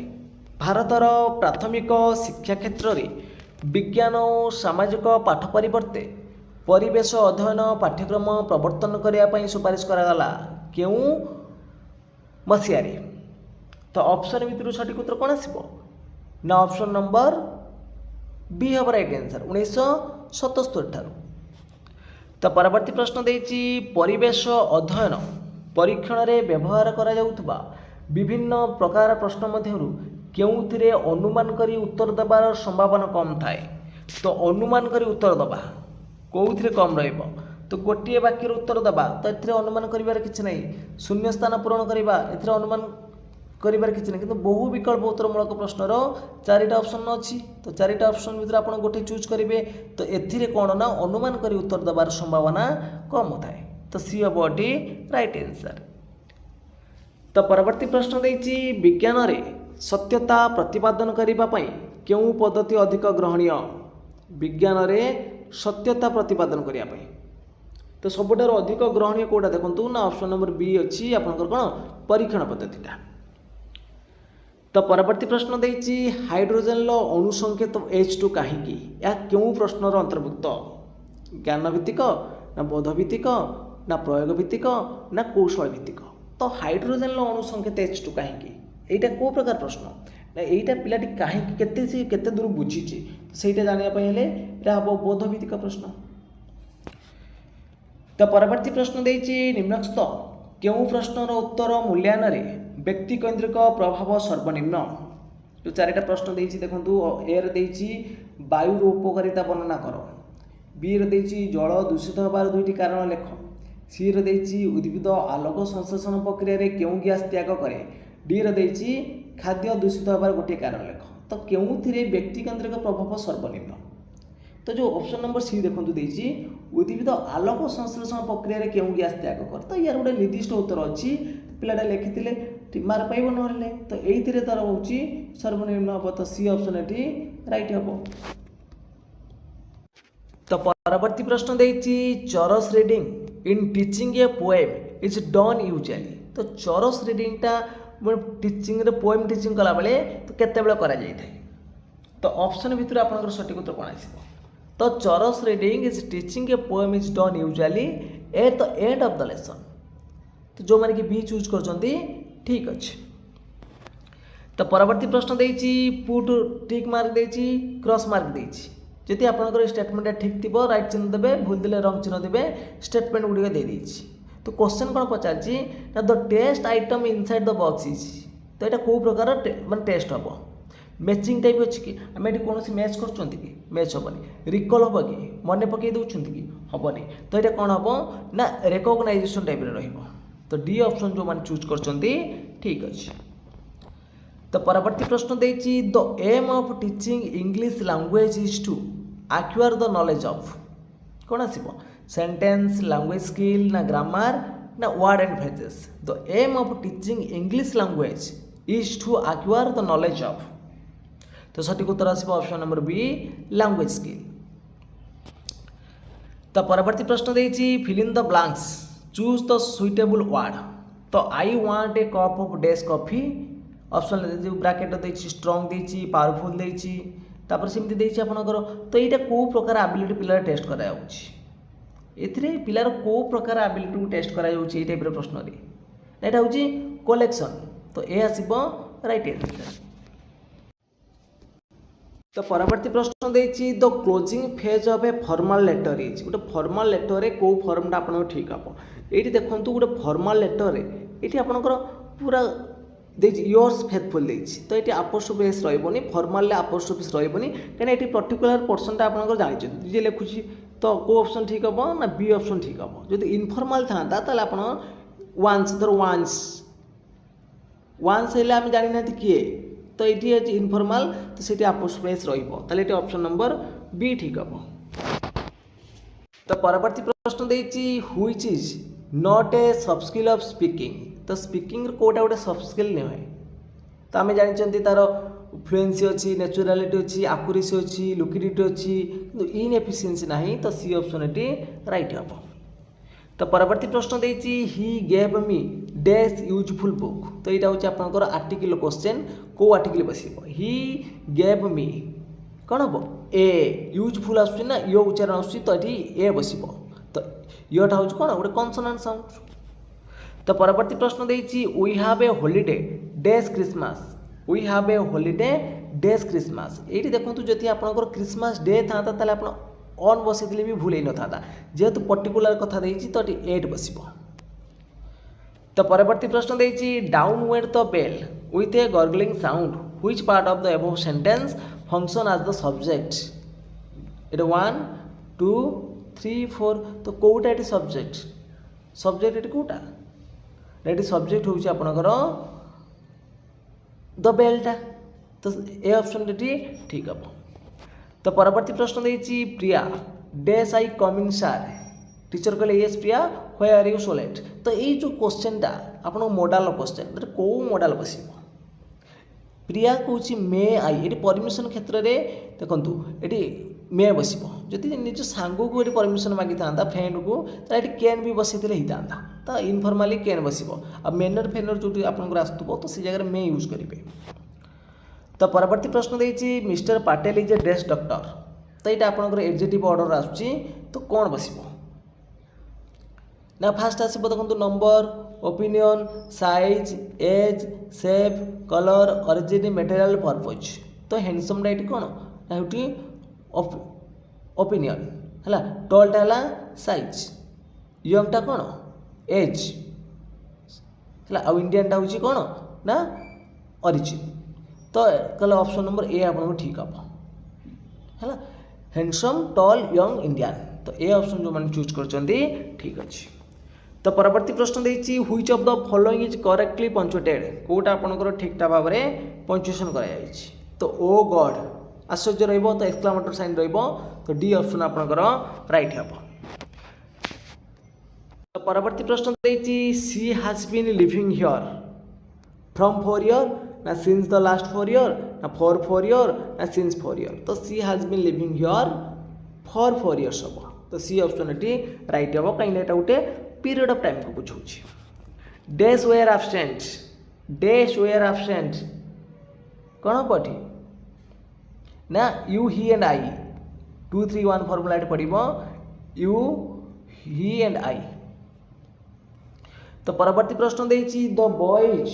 भारतर प्राथमिक शिक्षा क्षेत्र में विज्ञान और सामाजिक पाठ परिवर्ते परिवेश अध्ययन पाठ्यक्रम प्रवर्तन करने सुपारिश करागला केउं मसीहारे। तो ऑप्शन भितर सठिक उत्तर कौन आसो ना ऑप्शन नंबर बी हम राइट आंसर 1977 ठारू। तो परवर्ती प्रश्न देछि परिवेश अध्ययन परीक्षण रे व्यवहार करा जाउथबा विभिन्न प्रकार प्रश्न मध्यरु केउथिरे अनुमान करी उत्तर देबार संभावना कम थाए। तो अनुमान करी उत्तर दबा कोउथिरे कम रहइबो तो गोटे वाक्यर उत्तर दबा तो एथिरे अनुमान करिवार किछि नै शून्य स्थान पूरण करिबा एथिरे अनुमान करिवार किछि नै किंतु बहु विकल्प उत्तरमूलक प्रश्नर चारिटा ऑप्शन अछि। तो चारिटा ऑप्शन भितर आपण गोटे चूज करिवे तो एथिरे कोन ना अनुमान करी उत्तर देबार संभावना कम थाए। तो सी हबटी राइट आंसर। तो परवर्ती प्रश्न देछि विज्ञान रे सत्यता प्रतिपादन करिबा पई केउं पद्धति अधिक ग्रहणीय विज्ञान रे सत्यता प्रतिपादन करिया पई। तो सबुठार अधिक ग्रहणीय कोटा देखंतु ना ऑप्शन नंबर बी अछि आपनकर कोन परीक्षण पद्धतिटा। तो परवर्ती प्रश्न देछि हाइड्रोजन अणु संकेत H2 कहीं या क्यों प्रश्नर अंतर्भुक्त ज्ञान भित्तिक ना बोध भित्तिक ना प्रयोग भित्तिक ना कौशल भित्तिक। तो हाइड्रोजन अणु संकेत H2 कहीं एटा को प्रकार प्रश्न ना एटा पिलाटी कहीं केते दूर बुझीची सेटा जानिया पई हेले एटा हबो बोध भित्तिक प्रश्न। तो परवर्ती प्रश्न देछि निम्नस्थ केउं प्रश्नर उत्तर मूल्यांकन रे व्यक्ति केन्द्रिक प्रभाव सर्वनिम्न। जो चारिटा प्रश्न देछि देखंतु ए रे देछि वायु उपकारिता वर्णना कर बी रे देछि जल दूषित होबार दुईटी कारण लेख सी रे देछि उद्भिद आलोक संश्लेषण प्रक्रिया रे केउं गैस त्याग करे डी रे देछि खाद्य दूषित होबार गोटे कारण लेख। तो केउंथिरे व्यक्ति केन्द्रिक प्रभाव सर्वनिम्न। तो जो ऑप्शन नंबर सी देखंतु देछि उद्भिद आलोक संश्लेषण प्रक्रिया रे केउं गैस त्याग कर। तो यार गोटे निर्दिष्ट उत्तर अछि पिलाटा लिखिथिले मार पाइब नहले तो एइथिरे तार होउछि सर्वनिम्न हबो। तो सी ऑप्शन एठी राइट हबो। तो परवर्ती प्रश्न देछि चरस reading in teaching a poem is done usually. तो चरस रीडिंगटा टीचिंग रे पोएम टीचिंग कला बेले तो केते बेले करा जाय थाए। तो ऑप्शन भितर आपनकर सठिक उत्तर कोन आसीबो। तो चरस reading is teaching a poem is done usually at the end of the lesson. तो जो माने कि बी चूज करछंती ठीक अछि। तो परवर्ती प्रश्न देछि पुट टिक मार्क देछि क्रॉस मार्क देछि जदि आपनकर स्टेटमेंट ठीक थिबो राइट चिन्ह देबे भूल दिले रंग चिन्ह देबे स्टेटमेंट गुडी दे देछि। तो क्वेश्चन कोन पचारछि ना the test item inside the box is. तो एटा को प्रकार मान टेस्ट हबो मैचिंग टाइप अच्छी कि आम ये कौन मैच कर मैच हेनी रिकल हम कि मन पकई दौरान कि हेनी तो ये कौन हम ना रेकग्नाइजेसन टाइप तो डी ऑप्शन जो मैंने चूज कर ठीक अच्छे। तो परवर्ती प्रश्न देती the aim of teaching English language is to acquire the knowledge of कौन आसो सेंटेंस लैंग्वेज स्किल ना ग्रामर ना word and phrases. The aim of teaching English language is to acquire the knowledge of तो सठिक उत्तर आसो option number B language skill. तो परवर्ती प्रश्न देती fill in the blanks choose the suitable word. तो I want a cup of dash coffee option जो ब्रैकेट देती स्ट्रॉन्ग देती पावरफुल देती तापर सेमती देती आपनकर तो यहाँ कौ प्रकार एबिलिटी पिलार टेस्ट करा एथिरे पिलार कौ प्रकार एबिलिटी को टेस्ट करा ये टाइप प्रश्न यहाँ हूँ कलेक्शन तो ये आसो राइट आंसर। तो परवर्ती प्रश्न देती the closing phase of a formal letter is गोटे फॉर्मल लेटर रे को फॉर्मटा आपन ठीक हम ये देखो गोटे फॉर्मल लेटर रे ये आपनकर पूरा योर्स फेथफुल तो ये आपोस्ट्रोफी रही फॉर्मल आपोस्ट्रोफी रही कहीं ये पर्टिकुलर पर्सनटा आप जानते जी लिखुची तो को ऑप्शन ठीक हम ना बी ऑप्शन ठीक हम जो इनफॉर्मल था आप वांस धर वांस हेल्ले आम जानी ना किए तो ये इनफॉर्मल तो सीटी आपोस्ट्रोफी रही ऑप्शन नंबर बी ठीक हम। तो परवर्ती प्रश्न देती व्हिच इज नॉट ए सब स्किल ऑफ स्पीकिंग तो स्पीकिंग कोटा गोटे सब स्किल नुहे तो आम जानते तार फ्लुएंसी अच्छी नेचुरालिटी अच्छी आकुरेसी अच्छी लुकिडिटी अच्छी इनएफिशिएंसी ना तो सी ऑप्शन ये राइट हम। तो परवर्ती प्रश्न देती he gave me dash useful book तो यहाँ हूँ आपंकर आर्टिकल क्वेश्चन को आर्टिकल बस ही गेव मी कौन हम ए यूजफुल आसना यो उच्चारण आस तो ये ए बस तो योटा हूँ कौन गोटे कनसोनांट साउंड। तो परवर्ती प्रश्न देती we have a holiday dash Christmas we have a holiday dash Christmas ये देखो जदि आपंकर क्रिसमस डे था आप ऑन बसई भी भूल ही न था जेहेतु पर्टिकुलर कथा देती तो एट बस। तो परवर्ती प्रश्न देती down went the bell with a gargling sound which part of the above sentence function as the subject ये 1 2 3 4 तो कौटा ये सब्जेक्ट सब्जेक्ट ये कौटा ये सब्जेक्ट हूँ आपणकर द बेलटा तो ए ऑप्शन ठीक हम। तो परवर्ती प्रश्न देती प्रिया डैश आई कम इन सार टीचर कहले yes Priya where are you so late तो ये जो क्वेश्चनटा आप मॉडल क्वेश्चन कौ मॉडल बस प्रिया कौच मे आई ये परमिशन क्षेत्र में देखूँ ये मे बस जदि निज सांग को ये परमिशन मागी था फ्रेंड को तो ये कैन भी बसई होता तो इनफॉर्माली कैन बस मेनर फेनर जो आपको आसुव तो से जगह मे यूज करेंगे। तो परवर्ती प्रश्न देती mister Patel is a dress doctor तो यहाँ आपंकर एडजेक्टिव ऑर्डर आसूँ तो कौन बस ना फास्ट आसो देखो number opinion size age shape colour origin material purpose तो हैंडसम ये कौन ना ओपिनियन है टॉलटा है साइज यंगटा कौन एज है आ इंडियनटा हूँ कौन ना ओरिजिन तो कहले ऑप्शन नंबर ए आपको ठीक हम है हैंडसम टॉल यंग इंडियन तो ए ऑप्शन जो मैंने चूज कर ठीक अच्छे। तो परवर्ती प्रश्न देती which of the following is correctly punctuated कौटा आपंकर ठीक भाव में पंचुएशन कर तो ओ गॉड आश्चर्य रही तो एक्सक्लामेटर साइन तो डी ऑप्शन आपंकर राइट हम। तो परवर्ती प्रश्न देती she has been living here from 4 year ना सिंस द लास्ट 4 ईयर ना फॉर 4 ईयर ना सिंस 4 ईयर तो she has been living here for 4 years हम तो सी ऑप्शन ये राइट हम कहीं गोटे पीरियड ऑफ टाइम को बुझाऊँ। डैश वेयर एब्सेंट कौन हम पढ़ी ना you he and I 2 3 1 formula पढ़ो यू ही एंड आई। तो परवर्ती प्रश्न देती the boys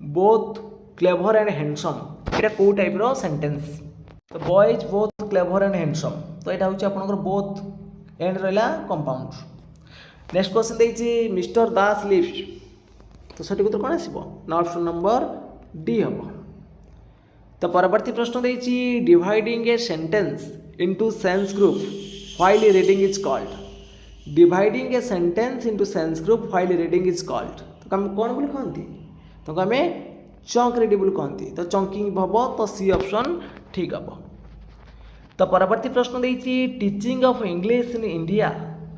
both clever and handsome ये कौ टाइप सेंटेंस तो boys both clever and handsome तो यहाँ हूँ आपंकर बोथ एंड रहा कंपाउंड। नेक्स्ट क्वेश्चन देती मिस्टर दास लिव्स तो सठिक उत्तर कौन आसो ना ऑप्शन नंबर डी हम। तो परवर्ती प्रश्न देछि dividing a sentence into sense group while reading is called. Dividing a sentence into sense group while reading is called तो आम कौन बोली कहती तो आम चंक रीडिबल कहती तो चंकिंग हम तो सी ऑप्शन ठीक हम। तो परवर्ती प्रश्न देछि teaching of English in India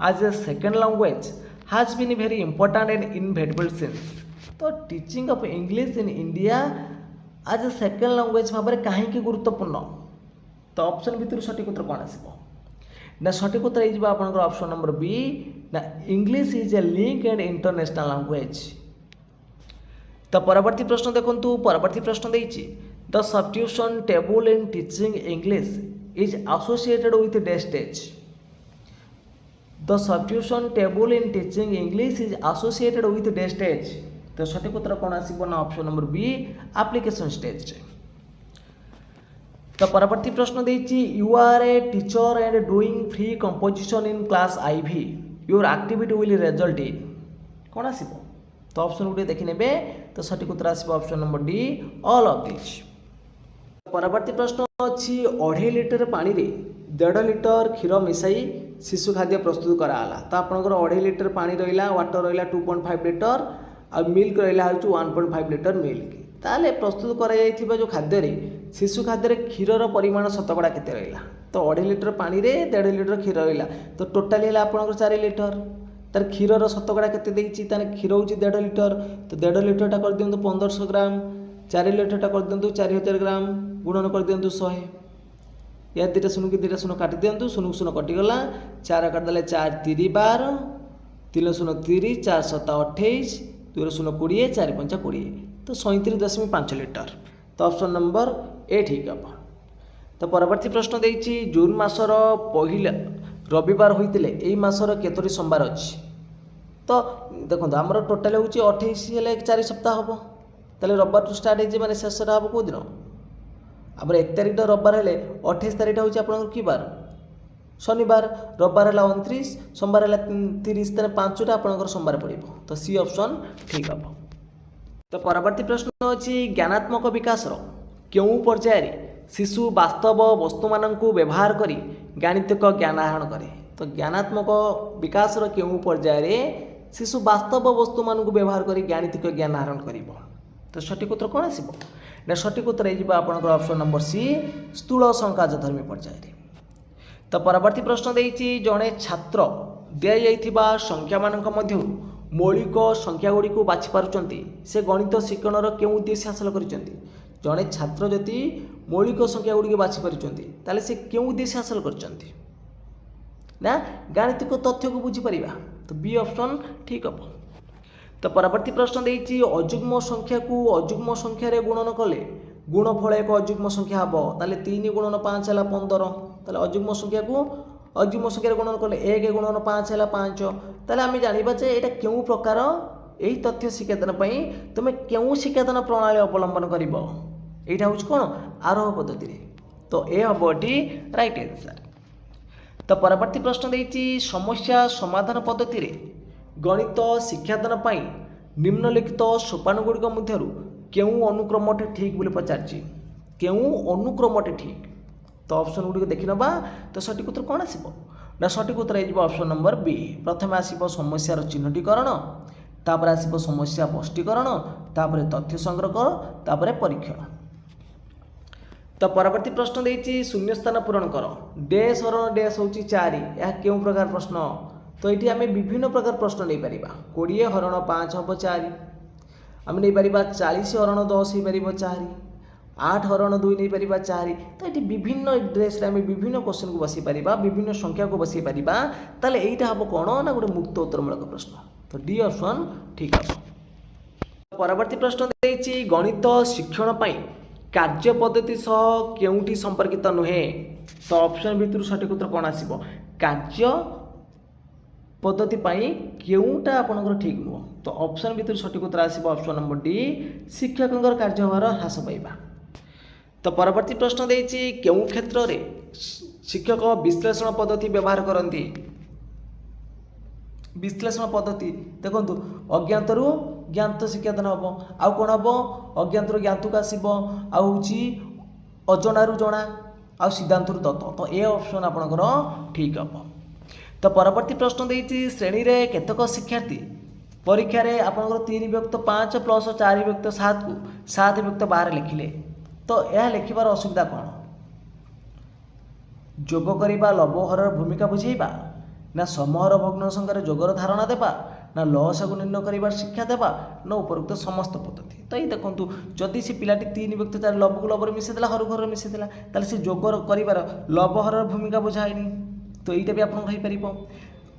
as a second language has been very important and inevitable since. तो teaching of English in India as a second language भाव में कहीं गुरुत्वपूर्ण तो ऑप्शन भितर सठिक उत्तर कौन आसो ना सठिक उत्तर हो आपंकर ऑप्शन नंबर बी ना English is a link and international language. तो परवर्ती प्रश्न देखंतु परवर्ती प्रश्न देछि the substitution table in teaching English is associated with the stage. The substitution table in teaching English is associated with the stage तो सठिक उत्तर कौन आसो ना option number B application stage. तो परवर्ती प्रश्न देछि you are a teacher and doing free composition in class I V your activity will result in कौन आसो तो ऑप्शन गुटे देखि नेबे तो सठिक उत्तर आसो option number D all of this. परवर्ती प्रश्न अच्छी 2.5 लिटर पानी रे 1.5 लिटर क्षीर मिसाई शिशु खाद्य प्रस्तुत कराला तो आपंकर 2.5 लिटर पानी रहा वाटर रहा 2.5 लिटर आ मिल्क रहा हूँ 1.5 लिटर मिल्क ताले प्रस्तुत करा जो खाद्य शिशु खाद्य क्षीर परिमाण शतकड़ा केते रहा तो 2.5 लिटर पानी रे 1.5 लिटर क्षीर रहा तो टोटाली है आपंकर 4 लिटर तार क्षीर शतकड़ा केते देछि ताने क्षीर हूँ 1.5 लिटर तो 1.5 लिटरटा कर दियंतु 1500 ग्राम 4 लिटरटा कर दियंतु 4000 ग्राम गुणन कर दियंतु 100 या दुटा शून्य की दुटा शून्य काटी दियंतु शून्य शून्य कटिगला 4 काटिदेले 4 3 12 3 शून्य 30 4 7 28 2 शून्य 20 4 5 20 तो 37.5 लिटर तो ऑप्शन नंबर ए ठीक हम। तो परवर्ती प्रश्न देछि जून मासर पहिला रविवार होइतिले एई मासर केतोटी सोमवार अछि तो देखो आमर टोटाल हूँ 28 हेल्ले 4 सप्ताह हम ताले रविवार टू स्टार्ट हो मैंने शेष हम कौ दिन आमर 1 तारिख रविवार हेल्ले 28 तारिख हूँ आप कि बार शनिवार रविवार है 29 सोमवार है 30 तेना 5टा आपंकर सोमवार पड़ो तो सी ऑप्शन ठीक हम। तो परवर्ती प्रश्न अच्छी ज्ञानात्मक विकास क्यों पर्यायर शिशु वास्तव वस्तु मानक व्यवहार करी गाणितिक ज्ञान आहरण करे तो ज्ञानात्मक विकास क्यों पर्यायर शिशु वास्तव वस्तु मानक व्यवहार करी गाणितिक ज्ञान आहरण करिवो तो सठिक उत्तर कौन आसिबो ना सठिक उत्तर हो आपनकर ऑप्शन नंबर सी स्थूल संकाजधर्मी पर्यायर। तो परवर्ती प्रश्न देछि जड़े छात्र दिया जाइथिबा संख्या मानक मध्य मौलिक संख्या गुड़ी को बाछि पारुचंती से गणित शिक्षणर क्यों उद्देश्य हासिल करिसेंती जड़े छात्र जदि मौलिक संख्या गुड़ी बाछि पारुचंती ताले से क्यों उद्देश्य हासिल करिसेंती ना गाणितिक तथ्य को बुझी परिबा तो बी ऑप्शन ठीक हम। तो परवर्ती प्रश्न देछि अजुग्म संख्या को अजुग्म संख्या रे गुणन कले गुणफल एक अजुग्म संख्या हम ताले 3 गुणन 5 है 15 ताले अजुग्म संख्या को अजुग्म संख्या गुणन कले 1 गुणन 5 है 5 ताले आम जाना जे एटा क्यों प्रकार यही तथ्य शिक्षादान तुम क्यों शिक्षादान प्रणाली अवलंबन कर यहाँ हूँ कौन आरोह पद्धति तो ए हम ये राइट आंसर। तो परवर्ती प्रश्न देछि समस्या समाधान पद्धति रे गणित शिक्षादान निम्नलिखित सोपानगुड़िक मध्य क्यों अनुक्रमटे ठीक बोली पचारछि क्यों अनुक्रमटे ठीक तो ऑप्शन गुड़िक देखि नबा तो सठिक उत्तर कौन आसिबो ना सठिक उत्तर हो ऑप्शन नंबर बी प्रथम आसिबो समस्यार चिह्नटीकरण तापर आसिबो समस्या स्पष्टीकरण तापर तथ्य संग्रह तापर परीक्षण। तो परवर्ती प्रश्न देछि शून्यस्थान पूरण कर डैश हरण डैश हूँ 4 यह क्यों प्रकार प्रश्न तो ये आम विभिन्न प्रकार प्रश्न नहीं पारिबा 20 हरण 5 हम 4 आम नहीं पारिबा 40 हरण 10 हो पार 4 8 हरण 2 नहीं पारिबा 4 तो ये विभिन्न ड्रेस आम विभिन्न क्वेश्चन को बसई पारिबा विभिन्न संख्या को बसई पारिबा ताले एटा हम कौन ना गोटे मुक्त उत्तरमूलक प्रश्न तो डी ऑप्शन ठीक हम। परवर्ती प्रश्न देछि गणित शिक्षण पाई कार्य पद्धति सह केउटी संपर्कित नुहे तो ऑप्शन भितर सठिक उत्तर कौन आसिबो कार्य पद्धति पाई केउटा आपनकर ठीक नुह तो ऑप्शन भितर सठिक उत्तर आसिबो ऑप्शन नंबर डी शिक्षकंकर कार्यभार ह्रास पाइबा। तो परवर्ती प्रश्न देछि केउ क्षेत्र रे शिक्षक विश्लेषण पद्धति व्यवहार करती विश्लेषण पद्धति देखो अज्ञातरू ज्ञात शिक्षादान हम आउ कौन हम अज्ञातरू ज्ञातक आसब आउँ अजणारू जना आ सिद्धांतरू तत्व तो ए ऑप्शन आपनकर ठीक हम। तो परवर्ती प्रश्न देती श्रेणी रे केतक शिक्षार्थी परीक्षा रे आपनकर 3 विभक्त 5 प्लस 4 विभक्त 7 को 7 विभक्त 12 लिखिले तो यह लिखिबार असुविधा कौन? जोग करिबा लबहर भूमिका बुझेबा ना समहर भग्न संख्यार जोगर धारणा देबा ना लसकु निर्णय करिबार शिक्षा देबा ना उपरोक्त समस्त पद्धति। तो ये देखंतु जदि से पिलाटी 3 विभक्त 4 लबकु लबर मिसेदेला हर घर मिसेदेला ताले से जोगर करिबार लबहर भूमिका बुझाइनी तो यीटा भी आपन कहि परिबो।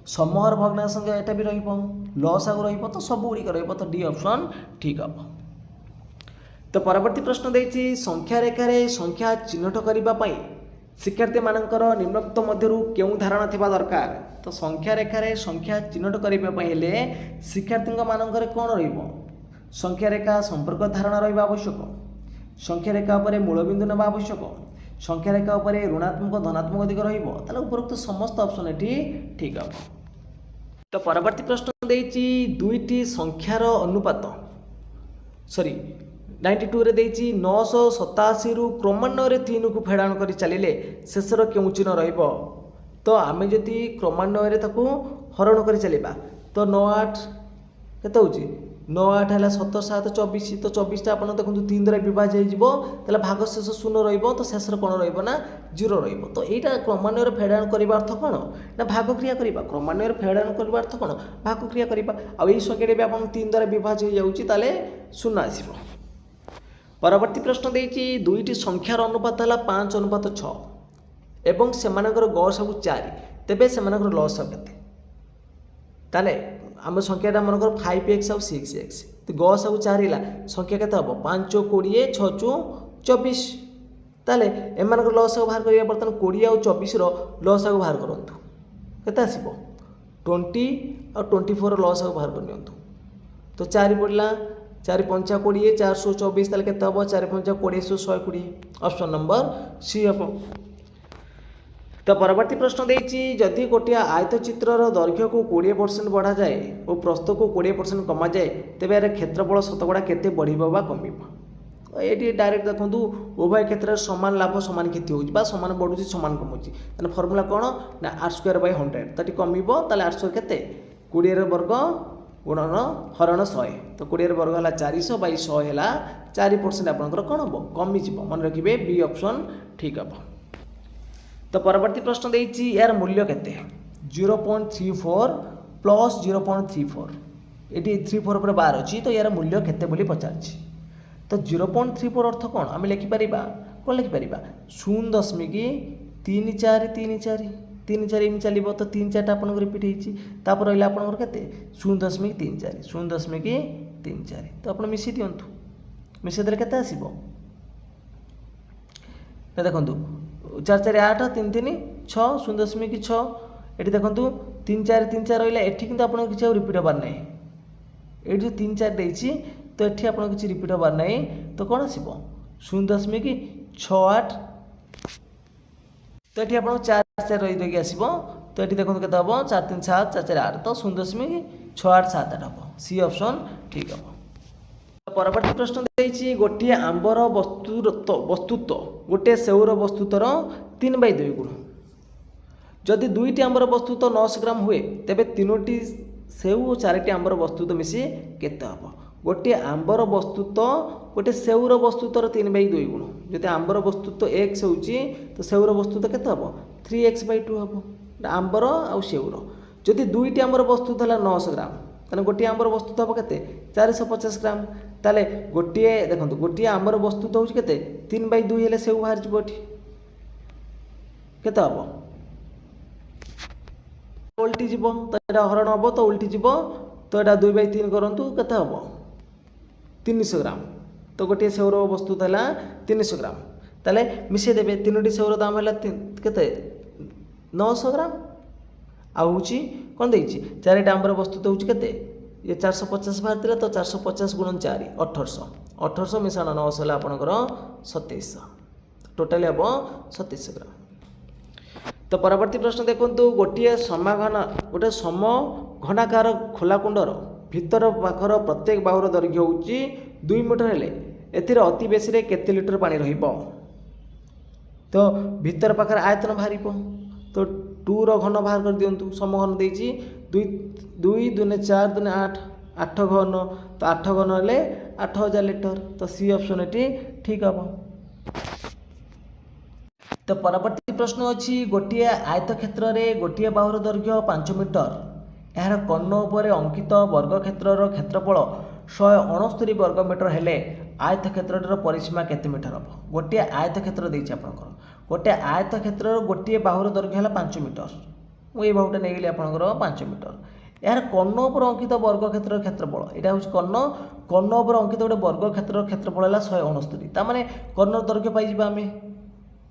समहर भग्न संख्या एटा भी रहिबो लसकु रहिबो तो सब गुडी रहिबो तो डी ऑप्शन ठीक हम। तो परवर्ती प्रश्न देछि संख्या रेखा रे संख्या चिन्हट करिबा पई शिक्षार्थी मानकर निम्नोक्त मध्यरु केउ धारणा थिबा दरकार? तो संख्या रेखा रे संख्या चिन्हट करिबा पई हेले शिक्षार्थी मानकर कोन रहिबो? संख्या रेखा संपर्क धारणा रहिबा आवश्यक, संख्या रेखा उपरे मूलबिंदु नेबा आवश्यक, संख्या रेखा उपरे ऋणात्मक धनात्मक दिग रहिबो ताले उपरोक्त समस्त ऑप्शन एठी ठीक हम। तो परवर्ती प्रश्न देछि दुईटी संख्यार अनुपात 92 रे देछि 987 रु क्रमान्वय रे 3 को फेडाण करी चलिले शेषर केउ चिन्ह रहिबो? तो आमे जति क्रमान्वय रे ताकू हरण करी चलिबा तो 98 केते होची 98 हला 7 7 24 तो 24 टा आपण देखंतु 3 द्वारा विभाज्य हे जिवो तले भाग शेष शून्य रहिबो तो शेषर कोन रहिबो ना 0 रहिबो। तो एटा क्रमान्वय रे फेडाण करिबा अर्थ कोन ना भाग क्रिया करिबा, क्रमान्वय रे फेडाण करिबा अर्थ कोन भाग क्रिया करिबा। आ एई संख्याटे भी आपण 3 द्वारा विभाज्य हे जाउची ताले 0 आसीबो। परवर्ती प्रश्न देछि दुईटी संख्यार अनुपात है 5:6 एवं सेमानकर गसबु 4 तेबे सेमानकर लस केते? ताले आम संख्याटा मनकर 5x और 6x तो गसबु 4 हिला संख्या केते हबो 5 20 6 24 ताले एमानकर लस बाहर करिया बर्तन 20 और 24 रो लस बाहर करंतु केते आसीबो 20 और 24 रो लस बाहर करनियंतु तो 4 पड़ला 4 5 20 424 ताले केते हबो 4 5 20 120 ऑप्शन नंबर सी हबो। तो परवर्ती प्रश्न देछि जदि गोटिया आयतचित्रर दैर्घ्य को 20% बढ़ा जाए और प्रस्थ को 20% कमा जाए तेबे यार क्षेत्रफल शतकड़ा केते बढ़िबो बा कमिबो? एटी डायरेक्ट देखंतु उभय क्षेत्र समान लाभ समान क्षति होउछि बा समान बढ़ुछि समान कमुछि तने फार्मूला कोन ना r² 100 तटी कमिबो ताले r² केते 20 रो वर्ग गुणन हरण 100 तो 20 रो वर्ग हला 400 बाई 100 हला 4% आपनकर कोन हबो कमी जिवो मन रखिबे बी ऑप्शन ठीक हबो। तो परवर्ती प्रश्न देछि यार मूल्य केते 0.34 प्लस 0.34 एटी 34 पर बार अछि तो यार मूल्य केते बोली पचारछि। तो 0.34 अर्थ कोन आमे लिखि परिबा कोन लिखि परिबा 0.3434 3 4 इन चलिबो तो 3 4 टा आपन रिपीट हेछि तापर रहला आपन केते 0.34 0.34 तो आपन मिसी दियंतु मिसी देले केते आसीबो ना देखंतु 4 4 8 3 3 6 0.6 एठी देखंतु 3 4 रहला एठी किंतु आपन किछ रिपीट होबार नै एठी 3 4 देछि तो एठी आपन किछ रिपीट होबार नै तो कोन आसीबो 0.68 तो ये आप 4 4 रही देखिए आसो तो ये देखो के 4 3 7 4 4 8 तो 0.6878 हम सी ऑप्शन ठीक हम। परवर्ती प्रश्न देछि गोटे आंबर वस्तुत्व गोटे सेउर वस्तुत्वर 3/2 गुण जदि 2टी आंबर वस्तुत्व 900 ग्राम हुए तेबे 3टी सेउ और 4टी आंबर वस्तुत्व मिसी केते हम? गोटे आंबर वस्तुत्व गोटे सेउर वस्तुत्वर 3/2 गुण जदि आंबर वस्तुत्व x होउची तो सेउर वस्तुत्व केते हम 3x/2 हम आंबर आ सेउर जदि 2टी आंबर वस्तुत्व हला 900 ग्राम ताने गोटे आंबर वस्तुत्व हम केते 450 ग्राम ताले गोटे देखंतु गोटे आंबर वस्तुत्व होउची केते 3/2 हेले सेउ बाहर जबोठी केते हम उल्टी जीव तो एटा हरण हम तो उल्टी जीव तो एटा 2/3 करंतु केते हम 300 ग्राम तो गोटे सेउर वस्तु था 300 ग्राम ताले मिसे देबे 3टी सेउर दाम है केते 900 ग्राम आउची कोन देछि 4टा आंबर वस्तु तो होची केते ये 450 बाहर थिला तो 450 गुणन 4 1800 मिसाण 900 हला आपनकर 2700 टोटली हम 2700 ग्राम। तो परवर्ती प्रश्न देखंतु गोटे गोटे समघनाकार खोला कुंडर भीतर पाखर प्रत्येक बाहुर दैर्घ्य होउची 2 मीटर हेले एथिरे अति बेसी रे केते लिटर पानी रहिबो तो भितर पाखर आयतन बाहर तो 2 रो घन बाहर कर दिंतु समघन देछि 2 2 दूने 4 दूने 8 8 घन तो 8 घन हेले 8000 लिटर तो सी ऑप्शन एटी ठीक हम। तो परवर्ती प्रश्न अच्छी गोटे आयत क्षेत्र में गोटे बाहुर दैर्घ्य 5 मीटर यार कर्ण उपर अंकित वर्ग क्षेत्र क्षेत्रफल 169 वर्ग मीटर हेले आयत क्षेत्र परिसीमा केते मीटर हम। गोटे आयत क्षेत्र देछि आपनकर गोटे आयत क्षेत्र गोटे बाहुर दैर्घ्य है 5 मीटर मुझे बाहुटा नहीं गली आपंकर 5 मीटर यार कर्ण उपर अंकित वर्ग क्षेत्र क्षेत्रफल यहाँ हूँ कर्ण उपर अंकित गोटे वर्ग क्षेत्र क्षेत्रफल है 169 तार कर्ण दैर्घ्य पाई आम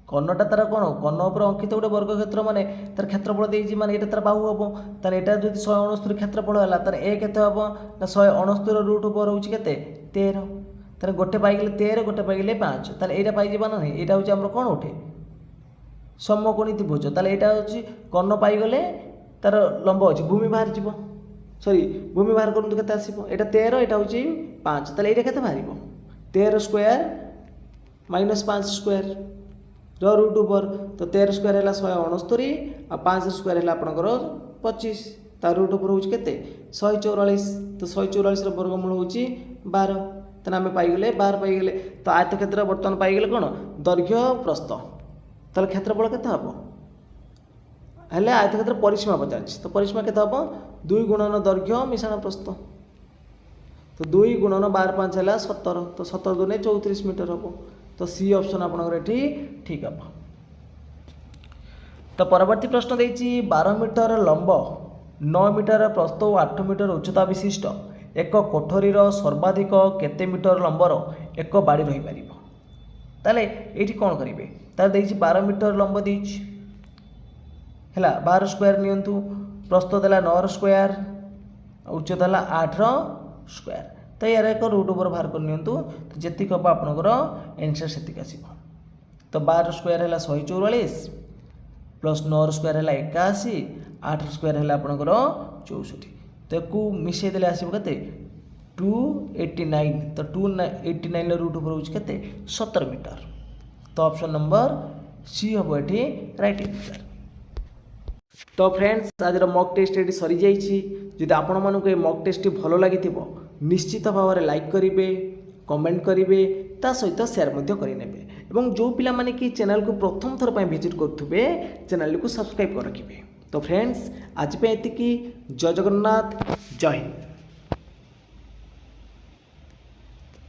कर्णटा तार कौन कर्ण उपर अंकित गोटे वर्ग क्षेत्र माने तार क्षेत्रफल देछि माने एटा तार बाहु हम तार एटा जदि 169 क्षेत्रफल है तार ए केते हम ना 169 रूट उपर होछि केते 13 तार गोटे पाइगले 13 गोटे पाइगले 5 तार एटा पाई जिबा ना नहीं एटा होछि हमर कोन उठे समकोणी त्रिभुज तार एटा होछि कर्ण पाइगले तार लंब होछि भूमि बाहर जीवो सॉरी भूमि बाहर करंतु केते आसीबो एटा 13 एटा होछि 5 तार एटा केते बाहरिबो 13 स्क्वायर माइनस 5 स्क्वायर रूट ऊपर तो 13 स्क्वायर है 169 आ 5 स्क्वायर है आपंकर 25 तार रूट ऊपर होके 144 तो 144 वर्गमूल हूँ 12 तेना आम पाइगले 12 पाइगले तो आयत क्षेत्र बर्तमान पाइगले कौन दैर्घ्य प्रस्थ ताल क्षेत्रफल केते हम हेले आयत क्षेत्र परिसीमा पचार तो परिसीमा केते हम 2 गुणन दैर्घ्य मिश्रण प्रस्थ तो 2 गुणन 12 5 है 17 तो 17 दूने 34 मीटर हम तो सी ऑप्शन आपनकर एठी ठीक हम। तो परवर्ती प्रश्न देछि 12 मीटर लंब 9 मीटर प्रस्थ और 8 मीटर उच्चता विशिष्ट एक कोठरीर सर्वाधिक केते मीटर लंबर एक बाड़ी रही पारिबो ताले एठी कोन करिवे तार देछि 12 मीटर लंब देछि हैला 12 स्क्वायर नियंतु प्रस्थ देला 9 स्क्वायर उच्चता देला 8 स्क्वायर तो यार एक रूट ओवर बाहर कर नियंतु तो जेतिक हम आपनकर आंसर सेतिक आसीबो तो 12 स्क्वायर है 144 प्लस 9 स्क्वायर है 81 8 स्क्वायर है आपनकर 64 तो को मिसे देले आसीबो केते 289 तो 289 रूट ओवर होछ केते 17 मीटर तो ऑप्शन नंबर सी हबो एठी राइट आंसर। तो फ्रेंड्स आज मॉक टेस्ट ये सरी जाइए जदि आपण मानक ये मॉक टेस्ट भल लगी निश्चित भाव में लाइक करेंगे कमेंट करेंगे ता सहित शेयर करेंगे और जो पिला माने कि चैनल को प्रथम थर पर विजिट करुवे चैनल को सब्सक्राइब कर रखिए। तो फ्रेंड्स आज पे एतिकी जय जगन्नाथ जय हिंद।